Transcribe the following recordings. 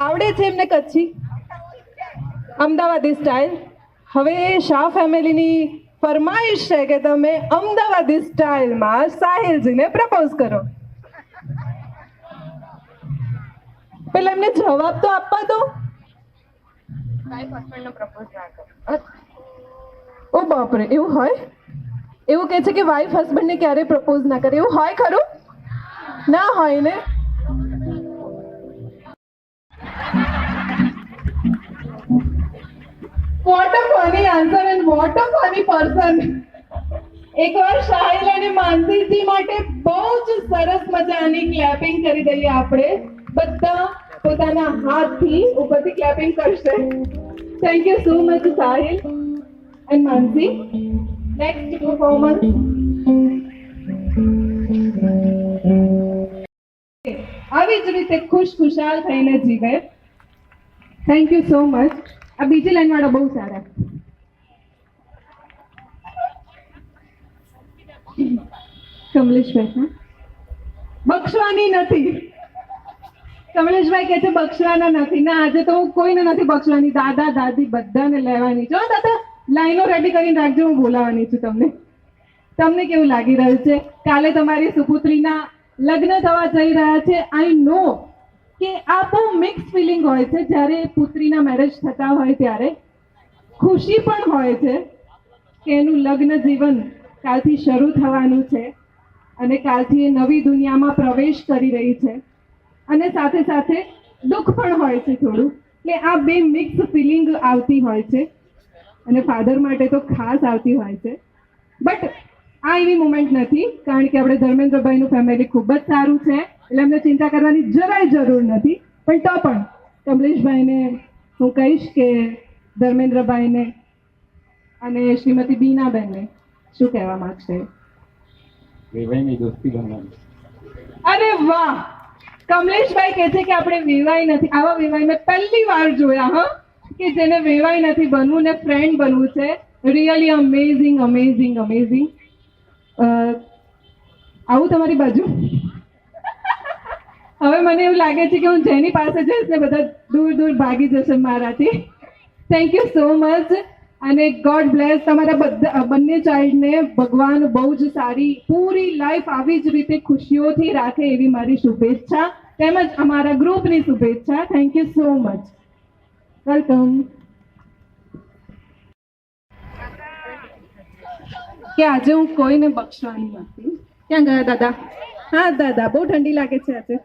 આવડે છે એમને કચ્છી, અમદાવાદી સ્ટાઇલ. હવે શાહ ફેમિલીની ફરમાઈશ છે કે તમે અમદાવાદી સ્ટાઇલમાં સાહિલજીને પ્રપોઝ કરો. પેલા એમને જવાબ તો આપવા દો. ઓ બાપરે, એવું હોય? એવું કહે છે કે વાઈફ હસબન્ડને ક્યારેય પ્રપોઝ ના કરે, એવું હોય ખરું? ના હોય ને. What a funny answer and what a funny person. એકવાર સાહિલ અને માનસીજી માટે બહુ જ સરસ મજાની ક્લેપિંગ કરી દઈએ આપણે. બધા પોતાના હાથથી ઉપરથી ક્લેપિંગ કરશે. Thank you so much Sahil and Mansi. Next performance. આવી જ રીતે ખુશખુશાલ થઈને જીવે. Thank you so much. આ બીજી લાઈન વાળા બહુ સારા. કમલેશભાઈ, બક્ષવાની નથી. કમલેશભાઈ કહે છે બક્ષવાના નથી. ના, આજે તો હું કોઈને નથી બક્ષવાની. દાદા દાદી બધાને લેવાની છે. દાદા લાઈનો રેડી કરીને રાખજો, હું બોલાવાની છું તમને. તમને કેવું લાગી રહ્યું છે? કાલે તમારી સુપુત્રીના લગ્ન થવા જઈ રહ્યા છે. આઈ નો કે આ બહુ મિક્સ ફિલિંગ હોય છે. જ્યારે પુત્રીના મેરેજ થતા હોય ત્યારે ખુશી પણ હોય છે કે એનું લગ્ન જીવન કાલથી શરૂ થવાનું છે અને કાલથી એ નવી દુનિયામાં પ્રવેશ કરી રહી છે. અને સાથે સાથે દુઃખ પણ હોય છે થોડું. એટલે આ બે મિક્સ ફિલિંગ આવતી હોય છે અને ફાધર માટે તો ખાસ આવતી હોય છે. બટ આ એવી મુમેન્ટ નથી, કારણ કે આપણે ધર્મેન્દ્રભાઈનું ફેમિલી ખૂબ જ સારું છે, એટલે એમને ચિંતા કરવાની જરાય જરૂર નથી. પણ તો પણ કમલેશભાઈને હું કહીશ કે ધર્મેન્દ્રભાઈને અને શ્રીમતી બીનાબેનને શું કહેવા માંગશે? વેવાઈની દોસ્તી બનવાની. અરે વાહ! કમલેશભાઈ કહે છે કે આપણે વેવાઈ નથી. આવા વેવાઈ મેં પહેલી વાર જોયા, હા, કે જેને વેવાઈ નથી બનવું ને ફ્રેન્ડ બનવું છે. Really amazing amazing amazing. આવું તમારી બાજુ. હવે મને એવું લાગે છે કે હું જેની પાસે જઈશ ને બધા દૂર દૂર ભાગી જશે મારાથી. થેન્ક યુ સો મચ અને ગોડ બ્લેસ તમારા બંને ચાઇલ્ડને. ભગવાન બહુ જ સારી પૂરી લાઈફ આવી જ રીતે ખુશીઓથી રાખે એવી મારી શુભેચ્છા, તેમજ અમારા ગ્રુપની શુભેચ્છા. Thank you so much. Welcome. કે આજે હું કોઈને બક્ષવાની નથી. ક્યાં ગયા દાદા? હા દાદા, બહુ ઠંડી લાગે છે આજે.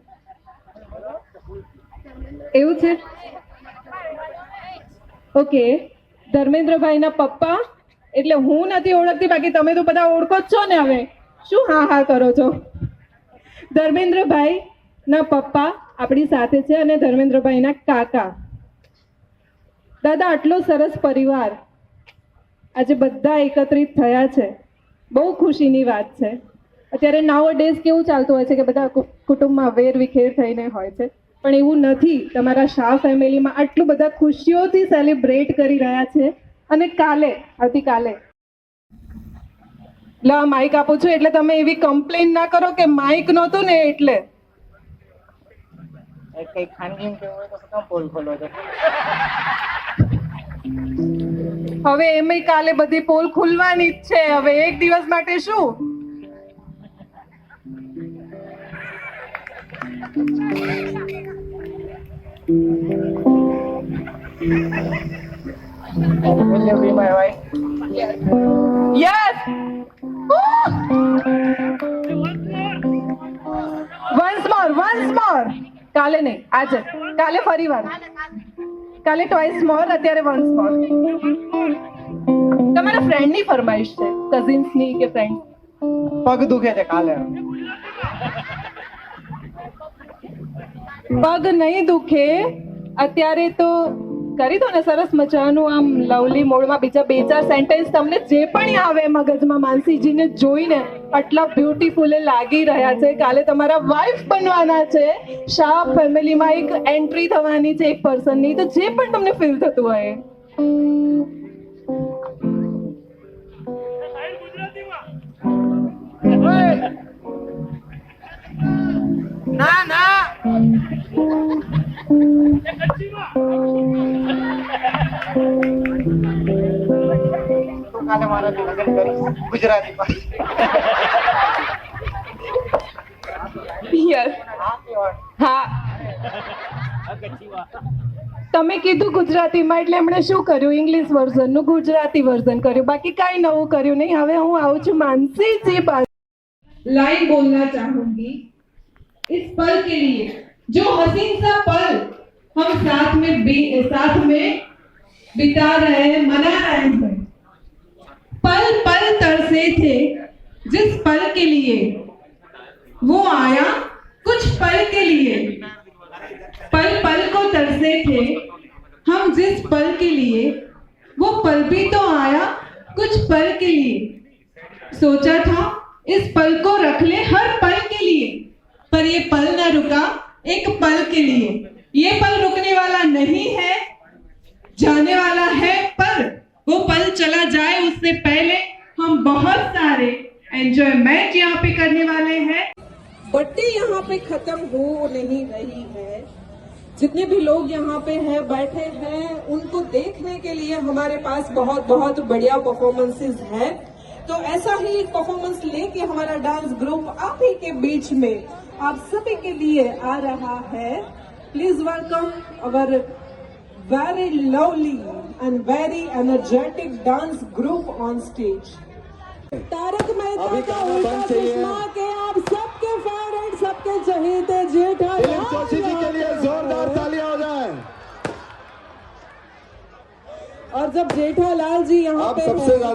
એવું છે? ઓકે. ધર્મેન્દ્રભાઈના પપ્પા એટલે હું નથી ઓળખતી, બાકી તમે તો બધા ઓળખો જ છો ને. હવે શું હા હા કરો છો? ધર્મેન્દ્રભાઈ ના પપ્પા આપણી સાથે છે અને ધર્મેન્દ્રભાઈના કાકા. દાદા, આટલો સરસ પરિવાર આજે બધા એકત્રિત થયા છે, બહુ ખુશીની વાત છે. અત્યારે નાઓ ડેઝ કેવું ચાલતું હોય છે કે બધા કુટુંબમાં વેર વિખેર થઈને હોય છે, પણ એવું નથી. તમારા શાહ ફેમિલીમાં આટલું બધા ખુશીઓથી સેલિબ્રેટ કરી રહ્યા છે. અને કાલે, આવતીકાલે લા માઇક આપું છું એટલે તમે એવી કમ્પ્લેન ના કરો કે માઇક નહોતું ને એટલે. કઈ ખાનગી કેવું હોય તો કેમ પોલ ખોલો છો? હવે એમય કાલે બધી પોલ ખુલવાની જ છે. હવે એક દિવસ માટે શું? યસ, વન્સ મોર. કાલે નહીં, આજે. કાલે ફરી વાર. કાલે ટ્વાઇસ મોર, અત્યારે વન્સ મોર. તમારા ફ્રેન્ડની ફરમાઈશ છે, કઝિન્સની કે ફ્રેન્ડ? પગ દુખે છે કાલે. પગ નહીં દુખે અત્યારે તો કરી દો ને સરસ મજાનું આમ લવલી મોડમાં બીજા 2-4 સેન્ટેન્સ તમને જે પણ આવે મગજમાં. માનસીજીને જોઈને આટલા બ્યુટીફુલ લાગી રહ્યા છે. કાલે તમારા વાઇફ બનવાના છે. શાહ ફેમિલીમાં એક એન્ટ્રી થવાની છે એક પર્સનની. તો જે પણ તમને ફીલ થતું હોય. ના ના કાલે મારાથી લગ્ન કરીશ ગુજરાતીમાં. યસ હા કહેવાય. હા તમે કીધું ગુજરાતીમાં એટલે એમણે શું કર્યું ઇંગ્લિશ વર્ઝનનું ગુજરાતી વર્ઝન કર્યું બાકી કાંઈ નવું કર્યું નહીં હવે હું આવું છું માનસી जी लाइन बोलना चाहूंगी इस पल के लिए जो हसीन सा पल हम साथ में बिता रहे हैं मना रहे हैं पल पल तरसे थे जिस पल के लिए वो आया कुछ पल के लिए पल पल को तरसे थे हम जिस पल के लिए वो पल भी तो आया कुछ पल के लिए सोचा था इस पल को रख ले हर पल के लिए पर ये पल न रुका एक पल के लिए ये पल रुकने वाला नहीं है जाने वाला है पर वो पल चला जाए उससे पहले हम बहुत सारे एंजॉयमेंट यहाँ पे करने वाले हैं बर्थडे यहाँ पे खत्म हो नहीं रही है जितने भी लोग यहाँ पे हैं बैठे हैं उनको देखने के लिए हमारे पास बहुत बहुत बढ़िया परफॉर्मेंसेस हैं तो ऐसा ही एक परफॉर्मेंस लेके हमारा डांस ग्रुप आप ही के बीच में आप सभी के लिए आ रहा है please welcome our very lovely and very energetic dance group on stage Taarak Mehta Ka Ooltah चश्मा के आप सबके फेवरेट सबके चहेते जेठालाल जोशी जी के लिए जोरदार तालियां हो जाए। और जब जेठालाल जी यहाँ आप पे सबसे हैं, ज्यादा